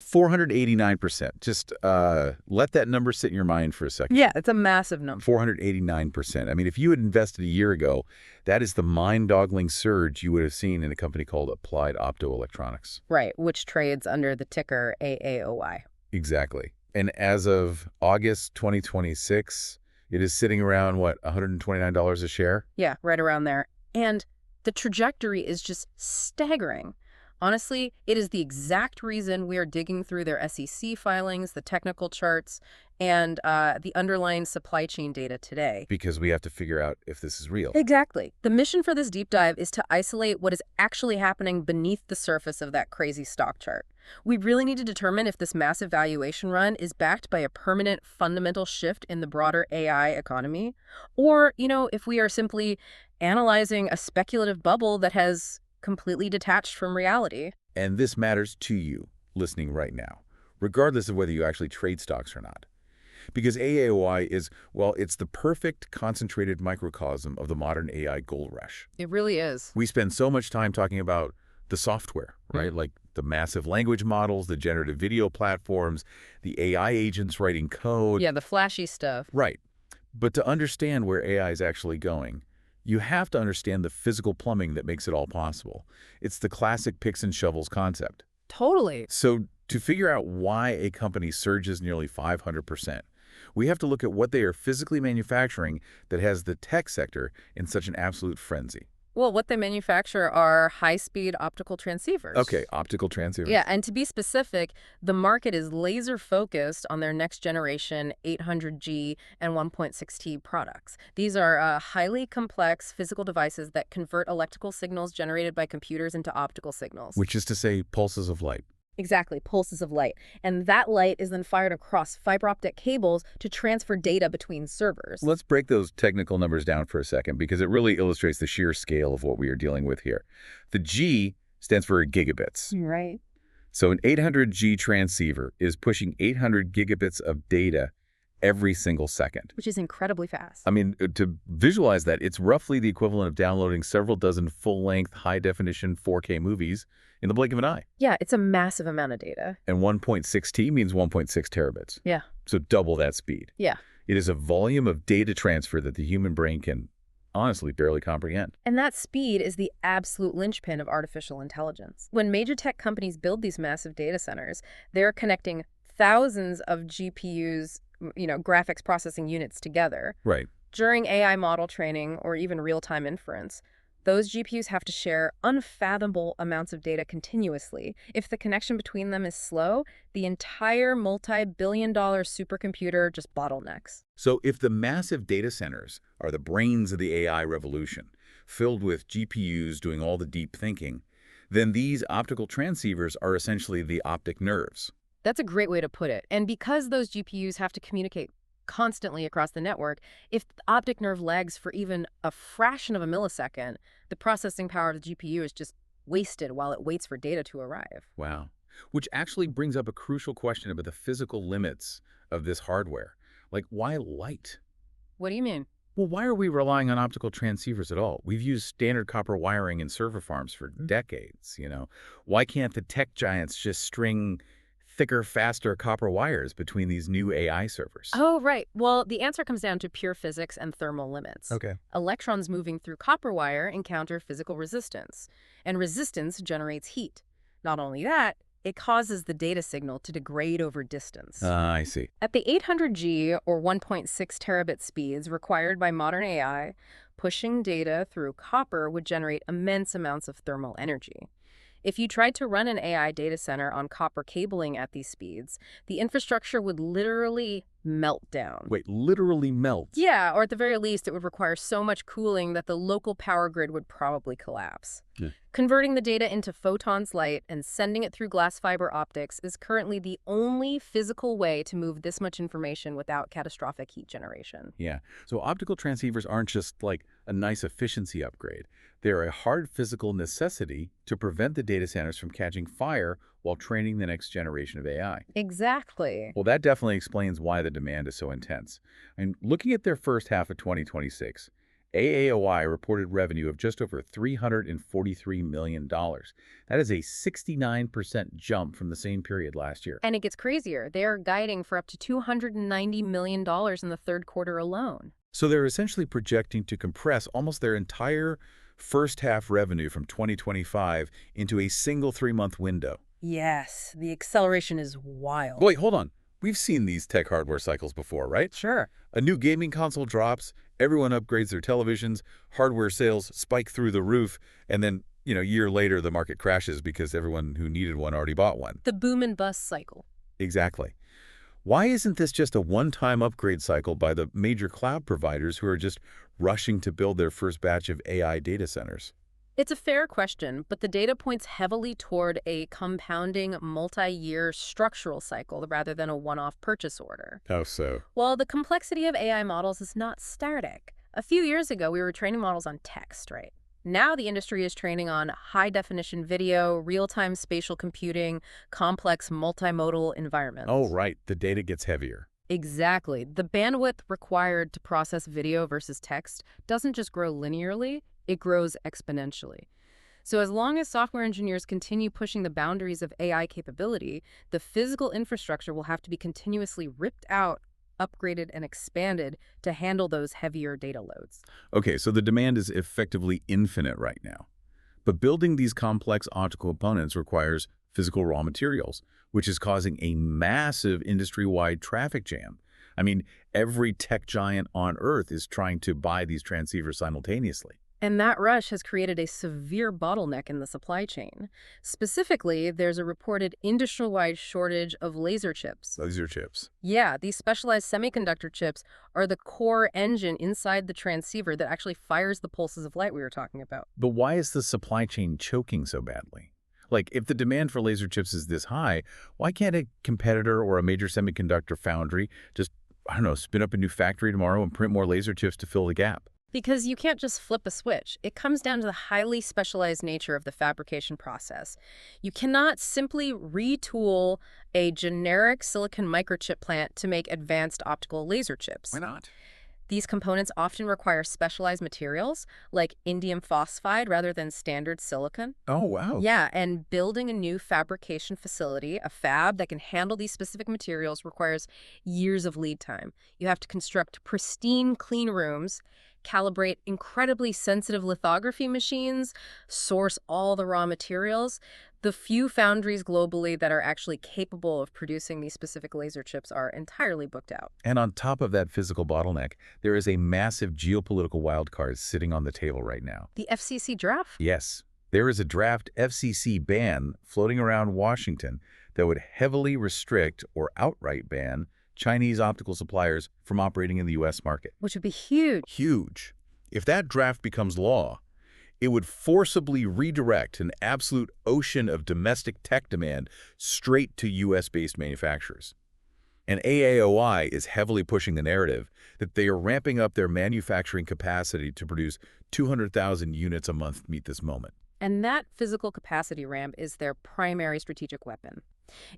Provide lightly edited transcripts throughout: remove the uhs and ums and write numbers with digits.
489%. Just let that number sit in your mind for a second. Yeah, it's a massive number. 489%. I mean, if you had invested a year ago, that is the mind-boggling surge you would have seen in a company called Applied Optoelectronics. Right, which trades under the ticker AAOI. Exactly. And as of August 2026, it is sitting around, what, $129 a share? Yeah, right around there. And the trajectory is just staggering. Honestly, it is the exact reason we are digging through their SEC filings, the technical charts, and the underlying supply chain data today. Because we have to figure out if this is real. Exactly. The mission for this deep dive is to isolate what is actually happening beneath the surface of that crazy stock chart. We really need to determine if this massive valuation run is backed by a permanent fundamental shift in the broader AI economy, or, if we are simply analyzing a speculative bubble that has completely detached from reality. And this matters to you, listening right now, regardless of whether you actually trade stocks or not. Because AAOI is, well, it's the perfect concentrated microcosm of the modern AI gold rush. It really is. We spend so much time talking about the software, right? Like the massive language models, the generative video platforms, the AI agents writing code. Yeah, the flashy stuff. Right. But to understand where AI is actually going, you have to understand the physical plumbing that makes it all possible. It's the classic picks and shovels concept. Totally. So to figure out why a company surges nearly 500%, we have to look at what they are physically manufacturing that has the tech sector in such an absolute frenzy. Well, what they manufacture are high-speed optical transceivers. Okay, optical transceivers. Yeah, and to be specific, the market is laser-focused on their next-generation 800G and 1.6T products. These are highly complex physical devices that convert electrical signals generated by computers into optical signals. Which is to say pulses of light. Exactly, pulses of light. And that light is then fired across fiber optic cables to transfer data between servers. Let's break those technical numbers down for a second because it really illustrates the sheer scale of what we are dealing with here. The G stands for gigabits. Right. So an 800G transceiver is pushing 800 gigabits of data every single second. Which is incredibly fast. I mean, to visualize that, it's roughly the equivalent of downloading several dozen full-length, high-definition 4K movies in the blink of an eye. Yeah, it's a massive amount of data. And 1.6T means 1.6 terabits. Yeah. So double that speed. Yeah. It is a volume of data transfer that the human brain can honestly barely comprehend. And that speed is the absolute linchpin of artificial intelligence. When major tech companies build these massive data centers, they're connecting thousands of GPUs, graphics processing units together. Right. During AI model training or even real-time inference, those GPUs have to share unfathomable amounts of data continuously. If the connection between them is slow, the entire multi-billion-dollar supercomputer just bottlenecks. So if the massive data centers are the brains of the AI revolution, filled with GPUs doing all the deep thinking, then these optical transceivers are essentially the optic nerves. That's a great way to put it. And because those GPUs have to communicate constantly across the network, if the optic nerve lags for even a fraction of a millisecond, the processing power of the GPU is just wasted while it waits for data to arrive. Wow. Which actually brings up a crucial question about the physical limits of this hardware. Like, why light? What do you mean? Well, why are we relying on optical transceivers at all? We've used standard copper wiring in server farms for decades, Why can't the tech giants just string thicker, faster copper wires between these new AI servers? Oh, right. Well, the answer comes down to pure physics and thermal limits. Okay. Electrons moving through copper wire encounter physical resistance, and resistance generates heat. Not only that, it causes the data signal to degrade over distance. I see. At the 800G or 1.6 terabit speeds required by modern AI, pushing data through copper would generate immense amounts of thermal energy. If you tried to run an AI data center on copper cabling at these speeds, the infrastructure would literally melt down. Wait, literally melt? Yeah, or at the very least, it would require so much cooling that the local power grid would probably collapse. Yeah. Converting the data into photons light and sending it through glass fiber optics is currently the only physical way to move this much information without catastrophic heat generation. Yeah. So optical transceivers aren't just like a nice efficiency upgrade. They're a hard physical necessity to prevent the data centers from catching fire while training the next generation of AI. Exactly. Well, that definitely explains why the demand is so intense. And looking at their first half of 2026, AAOI reported revenue of just over $343 million. That is a 69% jump from the same period last year. And it gets crazier. They are guiding for up to $290 million in the third quarter alone. So they're essentially projecting to compress almost their entire first half revenue from 2025 into a single 3-month window. Yes, the acceleration is wild. Wait, hold on. We've seen these tech hardware cycles before, right? Sure. A new gaming console drops, everyone upgrades their televisions, hardware sales spike through the roof, and then, a year later the market crashes because everyone who needed one already bought one. The boom and bust cycle. Exactly. Why isn't this just a one-time upgrade cycle by the major cloud providers who are just rushing to build their first batch of AI data centers? It's a fair question, but the data points heavily toward a compounding multi-year structural cycle rather than a one-off purchase order. How so? Well, the complexity of AI models is not static. A few years ago, we were training models on text, right? Now the industry is training on high-definition video, real-time spatial computing, complex multimodal environments. Oh, right. The data gets heavier. Exactly. The bandwidth required to process video versus text doesn't just grow linearly, it grows exponentially. So as long as software engineers continue pushing the boundaries of AI capability, the physical infrastructure will have to be continuously ripped out, upgraded, and expanded to handle those heavier data loads. Okay, so the demand is effectively infinite right now. But building these complex optical components requires physical raw materials, which is causing a massive industry-wide traffic jam. I mean, every tech giant on Earth is trying to buy these transceivers simultaneously. And that rush has created a severe bottleneck in the supply chain. Specifically, there's a reported industry-wide shortage of laser chips. Laser chips. Yeah, these specialized semiconductor chips are the core engine inside the transceiver that actually fires the pulses of light we were talking about. But why is the supply chain choking so badly? Like, if the demand for laser chips is this high, why can't a competitor or a major semiconductor foundry just, spin up a new factory tomorrow and print more laser chips to fill the gap? Because you can't just flip a switch. It comes down to the highly specialized nature of the fabrication process. You cannot simply retool a generic silicon microchip plant to make advanced optical laser chips. Why not? These components often require specialized materials like indium phosphide rather than standard silicon. Oh, wow. Yeah, and building a new fabrication facility, a fab that can handle these specific materials, requires years of lead time. You have to construct pristine clean rooms, calibrate incredibly sensitive lithography machines, source all the raw materials. The few foundries globally that are actually capable of producing these specific laser chips are entirely booked out. And on top of that physical bottleneck, there is a massive geopolitical wildcard sitting on the table right now. The FCC draft? Yes, there is a draft FCC ban floating around Washington that would heavily restrict or outright ban Chinese optical suppliers from operating in the U.S. market. Which would be huge. Huge. If that draft becomes law, it would forcibly redirect an absolute ocean of domestic tech demand straight to U.S.-based manufacturers. And AAOI is heavily pushing the narrative that they are ramping up their manufacturing capacity to produce 200,000 units a month to meet this moment. And that physical capacity ramp is their primary strategic weapon.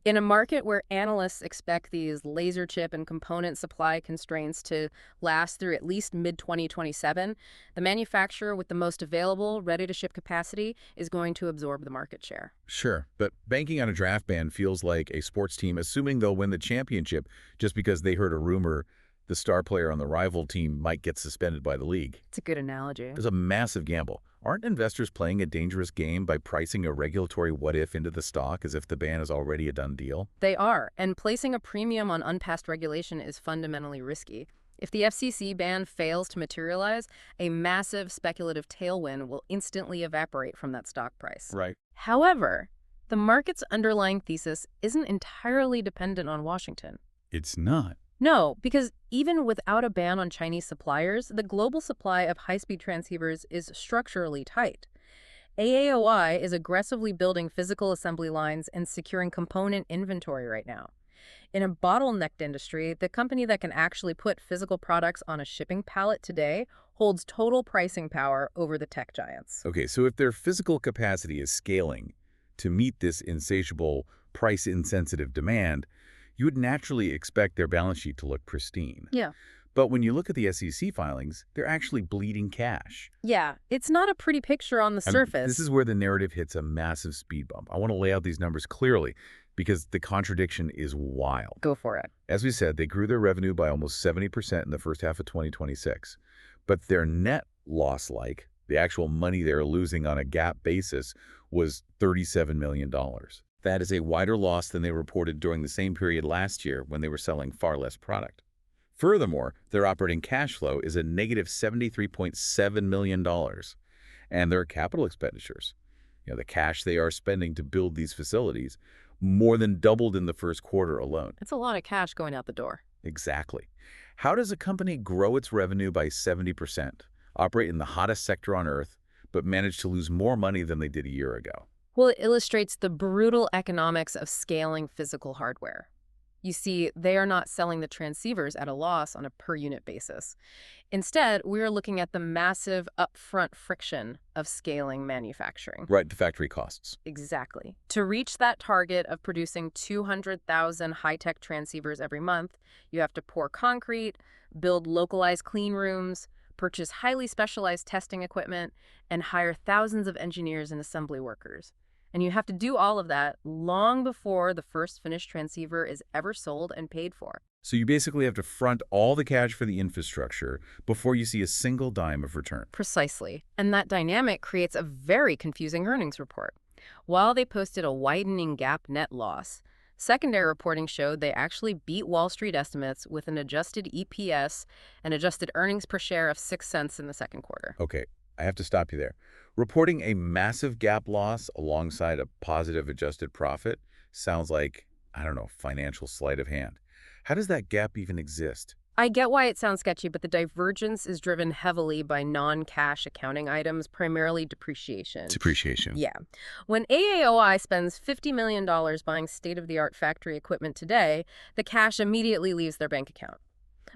In a market where analysts expect these laser chip and component supply constraints to last through at least mid-2027, the manufacturer with the most available, ready-to-ship capacity is going to absorb the market share. Sure, but banking on a draft ban feels like a sports team assuming they'll win the championship just because they heard a rumor the star player on the rival team might get suspended by the league. It's a good analogy. It's a massive gamble. Aren't investors playing a dangerous game by pricing a regulatory what-if into the stock as if the ban is already a done deal? They are, and placing a premium on unpassed regulation is fundamentally risky. If the FCC ban fails to materialize, a massive speculative tailwind will instantly evaporate from that stock price. Right. However, the market's underlying thesis isn't entirely dependent on Washington. It's not. No, because even without a ban on Chinese suppliers, the global supply of high-speed transceivers is structurally tight. AAOI is aggressively building physical assembly lines and securing component inventory right now. In a bottlenecked industry, the company that can actually put physical products on a shipping pallet today holds total pricing power over the tech giants. Okay, so if their physical capacity is scaling to meet this insatiable, price-insensitive demand, you would naturally expect their balance sheet to look pristine. Yeah. But when you look at the SEC filings, they're actually bleeding cash. Yeah, it's not a pretty picture on the And this surface. is where the narrative hits a massive speed bump. I want to lay out these numbers clearly because the contradiction is wild. Go for it. As we said, they grew their revenue by almost 70% in the first half of 2026. But their net loss, like the actual money they're losing on a GAAP basis, was $37 million. That is a wider loss than they reported during the same period last year when they were selling far less product. Furthermore, their operating cash flow is a negative $73.7 million. And their capital expenditures, the cash they are spending to build these facilities, more than doubled in the first quarter alone. It's a lot of cash going out the door. Exactly. How does a company grow its revenue by 70%, operate in the hottest sector on Earth, but manage to lose more money than they did a year ago? Well, it illustrates the brutal economics of scaling physical hardware. You see, they are not selling the transceivers at a loss on a per-unit basis. Instead, we are looking at the massive upfront friction of scaling manufacturing. Right, the factory costs. Exactly. To reach that target of producing 200,000 high-tech transceivers every month, you have to pour concrete, build localized clean rooms, purchase highly specialized testing equipment, and hire thousands of engineers and assembly workers. And you have to do all of that long before the first finished transceiver is ever sold and paid for. So you basically have to front all the cash for the infrastructure before you see a single dime of return. Precisely. And that dynamic creates a very confusing earnings report. While they posted a widening GAAP net loss, secondary reporting showed they actually beat Wall Street estimates with an adjusted EPS and adjusted earnings per share of 6 cents in the second quarter. Okay, I have to stop you there. Reporting a massive GAAP loss alongside a positive adjusted profit sounds like, I don't know, financial sleight of hand. How does that gap even exist? I get why it sounds sketchy, but the divergence is driven heavily by non-cash accounting items, primarily depreciation. Depreciation. Yeah. When AAOI spends $50 million buying state-of-the-art factory equipment today, the cash immediately leaves their bank account.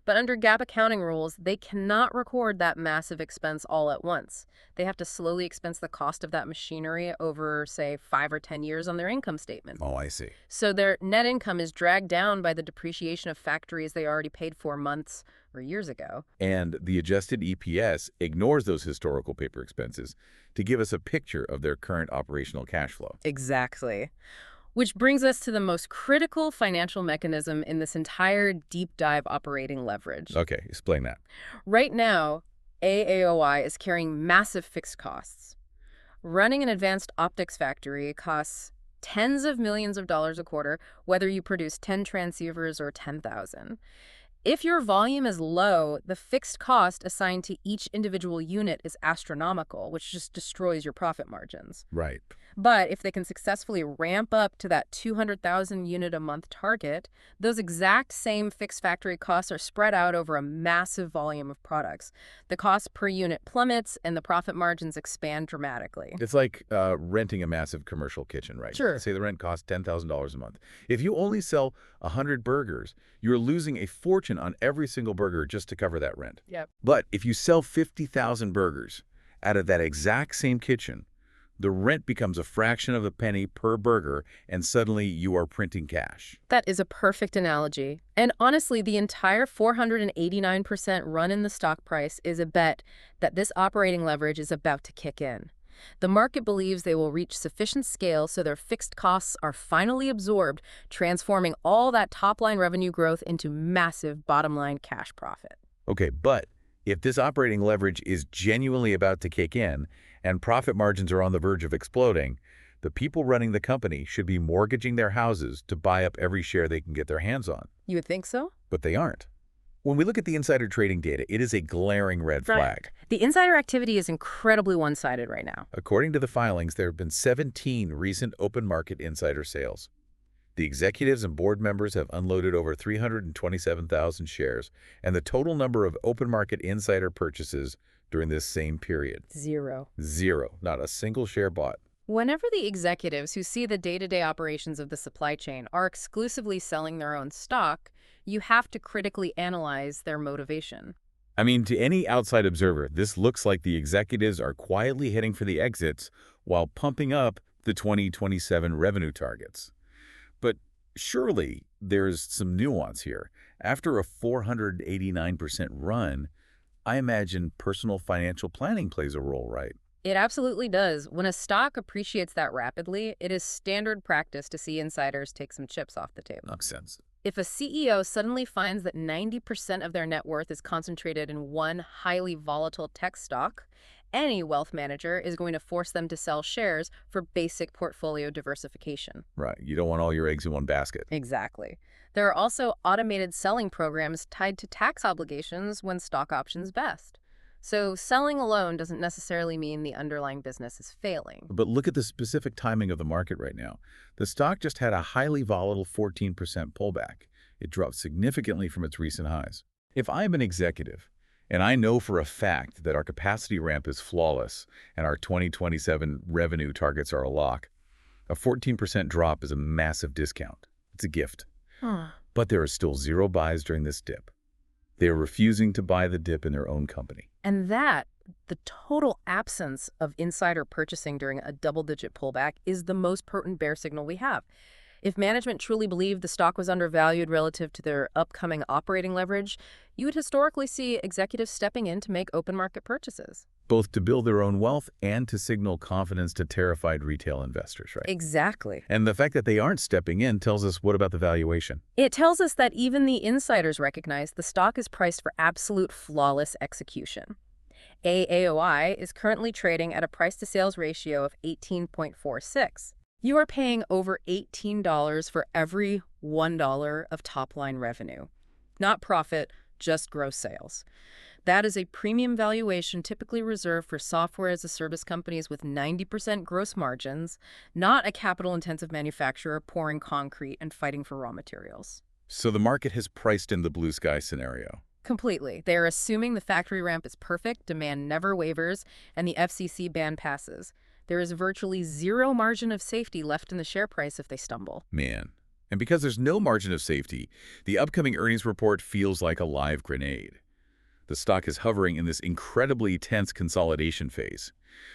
But under GAAP accounting rules, they cannot record that massive expense all at once. They have to slowly expense the cost of that machinery over, say, 5 or 10 years on their income statement. Oh, I see. So their net income is dragged down by the depreciation of factories they already paid for months or years ago. And the adjusted EPS ignores those historical paper expenses to give us a picture of their current operational cash flow. Exactly. Which brings us to the most critical financial mechanism in this entire deep dive operating leverage. Okay, explain that. Right now, AAOI is carrying massive fixed costs. Running an advanced optics factory costs tens of millions of dollars a quarter, whether you produce 10 transceivers or 10,000. If your volume is low, the fixed cost assigned to each individual unit is astronomical, which just destroys your profit margins. Right. But if they can successfully ramp up to that 200,000 unit a month target, those exact same fixed factory costs are spread out over a massive volume of products. The cost per unit plummets and the profit margins expand dramatically. It's like renting a massive commercial kitchen, right? Sure. Say the rent costs $10,000 a month. If you only sell 100 burgers, you're losing a fortune on every single burger just to cover that rent. Yep. But if you sell 50,000 burgers out of that exact same kitchen, the rent becomes a fraction of a penny per burger, and suddenly you are printing cash. That is a perfect analogy. And honestly, the entire 489% run in the stock price is a bet that this operating leverage is about to kick in. The market believes they will reach sufficient scale so their fixed costs are finally absorbed, transforming all that top-line revenue growth into massive bottom-line cash profit. Okay, but if this operating leverage is genuinely about to kick in and profit margins are on the verge of exploding, the people running the company should be mortgaging their houses to buy up every share they can get their hands on. You would think so? But they aren't. When we look at the insider trading data, it is a glaring red flag. The insider activity is incredibly one-sided right now. According to the filings, there have been 17 recent open market insider sales. The executives and board members have unloaded over 327,000 shares, and the total number of open market insider purchases during this same period. Zero. Zero. Not a single share bought. Whenever the executives who see the day-to-day operations of the supply chain are exclusively selling their own stock, you have to critically analyze their motivation. I mean, to any outside observer, this looks like the executives are quietly heading for the exits while pumping up the 2027 revenue targets. But Surely there's some nuance here. After a 489% run, I imagine personal financial planning plays a role, right? It absolutely does. When a stock appreciates that rapidly, it is standard practice to see insiders take some chips off the table. Makes sense. If a CEO suddenly finds that 90% of their net worth is concentrated in one highly volatile tech stock, any wealth manager is going to force them to sell shares for basic portfolio diversification. Right. You don't want all your eggs in one basket. Exactly. There are also automated selling programs tied to tax obligations when stock options vest. So selling alone doesn't necessarily mean the underlying business is failing. But look at the specific timing of the market right now. The stock just had a highly volatile 14% pullback. It dropped significantly from its recent highs. If I'm an executive, and I know for a fact that our capacity ramp is flawless and our 2027 revenue targets are a lock, a 14% drop is a massive discount. It's a gift. But there are still zero buys during this dip. They are refusing to buy the dip in their own company. And that, the total absence of insider purchasing during a double-digit pullback, is the most potent bear signal we have. If management truly believed the stock was undervalued relative to their upcoming operating leverage, you would historically see executives stepping in to make open market purchases. Both to build their own wealth and to signal confidence to terrified retail investors, right? Exactly. And the fact that they aren't stepping in tells us what about the valuation? It tells us that even the insiders recognize the stock is priced for absolute flawless execution. AAOI is currently trading at a price-to-sales ratio of 18.46. You are paying over $18 for every $1 of top-line revenue. Not profit, just gross sales. That is a premium valuation typically reserved for software-as-a-service companies with 90% gross margins, not a capital-intensive manufacturer pouring concrete and fighting for raw materials. So the market has priced in the blue sky scenario. Completely. They are assuming the factory ramp is perfect, demand never wavers, and the FCC ban passes. There is virtually zero margin of safety left in the share price if they stumble. Man. And because there's no margin of safety, the upcoming earnings report feels like a live grenade. The stock is hovering in this incredibly tense consolidation phase.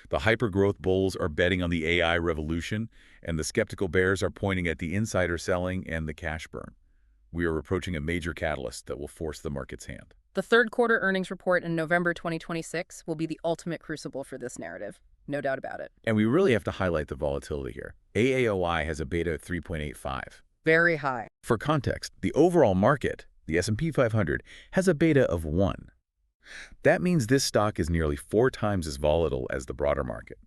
The hyper-growth bulls are betting on the AI revolution, and the skeptical bears are pointing at the insider selling and the cash burn. We are approaching a major catalyst that will force the market's hand. The third quarter earnings report in November 2026 will be the ultimate crucible for this narrative. No doubt about it. And we really have to highlight the volatility here. AAOI has a beta of 3.85. Very high. For context, the overall market, the S&P 500, has a beta of 1. That means this stock is nearly 4 times as volatile as the broader market.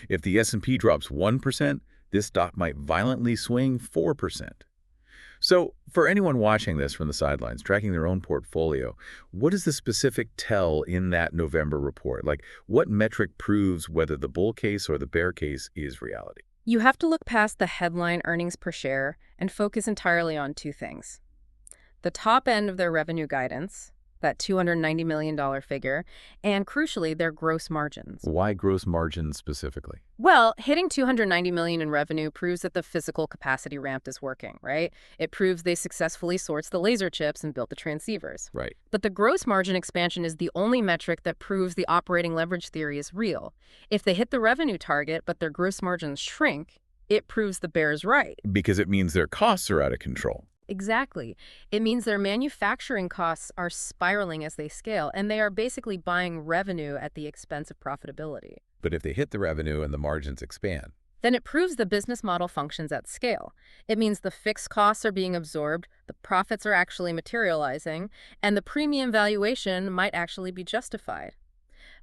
If the S&P drops 1%, this stock might violently swing 4%. So, for anyone watching this from the sidelines, tracking their own portfolio, what is the specific tell in that November report? Like, what metric proves whether the bull case or the bear case is reality? You have to look past the headline earnings per share and focus entirely on 2 things. The top end of their revenue guidance, that $290 million figure, and crucially, their gross margins. Why gross margins specifically? Well, hitting $290 million in revenue proves that the physical capacity ramp is working, right? It proves they successfully sourced the laser chips and built the transceivers. Right. But the gross margin expansion is the only metric that proves the operating leverage theory is real. If they hit the revenue target, but their gross margins shrink, it proves the bear's right. Because it means their costs are out of control. Exactly. It means their manufacturing costs are spiraling as they scale, and they are basically buying revenue at the expense of profitability. But if they hit the revenue and the margins expand, then it proves the business model functions at scale. It means the fixed costs are being absorbed, the profits are actually materializing, and the premium valuation might actually be justified.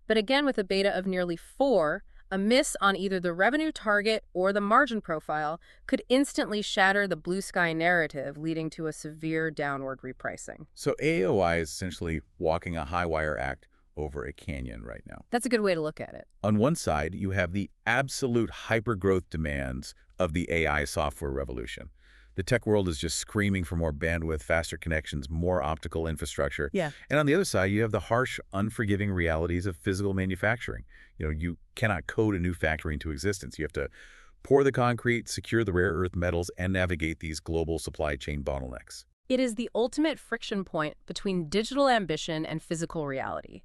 But again, with a beta of nearly 4, a miss on either the revenue target or the margin profile could instantly shatter the blue sky narrative, leading to a severe downward repricing. So AAOI is essentially walking a high wire act over a canyon right now. That's a good way to look at it. On one side, you have the absolute hyper-growth demands of the AI software revolution. The tech world is just screaming for more bandwidth, faster connections, more optical infrastructure. Yeah. And on the other side, you have the harsh, unforgiving realities of physical manufacturing. You cannot code a new factory into existence. You have to pour the concrete, secure the rare earth metals, and navigate these global supply chain bottlenecks. It is the ultimate friction point between digital ambition and physical reality,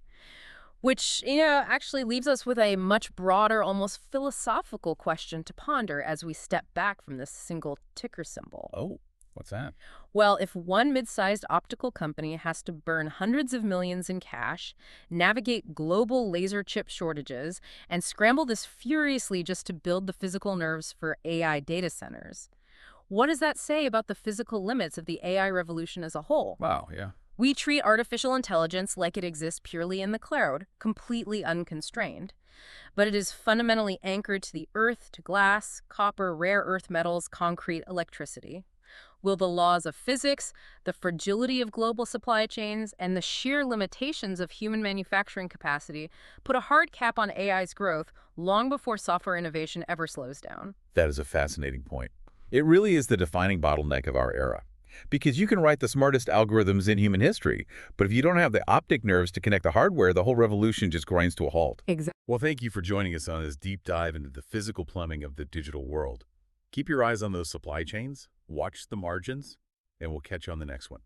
which, actually leaves us with a much broader, almost philosophical question to ponder as we step back from this single ticker symbol. Oh. What's that? Well, if one mid-sized optical company has to burn hundreds of millions in cash, navigate global laser chip shortages, and scramble this furiously just to build the physical nerves for AI data centers, what does that say about the physical limits of the AI revolution as a whole? Wow, yeah. We treat artificial intelligence like it exists purely in the cloud, completely unconstrained. But it is fundamentally anchored to the earth, to glass, copper, rare earth metals, concrete, electricity. Will the laws of physics, the fragility of global supply chains, and the sheer limitations of human manufacturing capacity put a hard cap on AI's growth long before software innovation ever slows down? That is a fascinating point. It really is the defining bottleneck of our era. Because you can write the smartest algorithms in human history, but if you don't have the optic nerves to connect the hardware, the whole revolution just grinds to a halt. Exactly. Well, thank you for joining us on this deep dive into the physical plumbing of the digital world. Keep your eyes on those supply chains, watch the margins, and we'll catch you on the next one.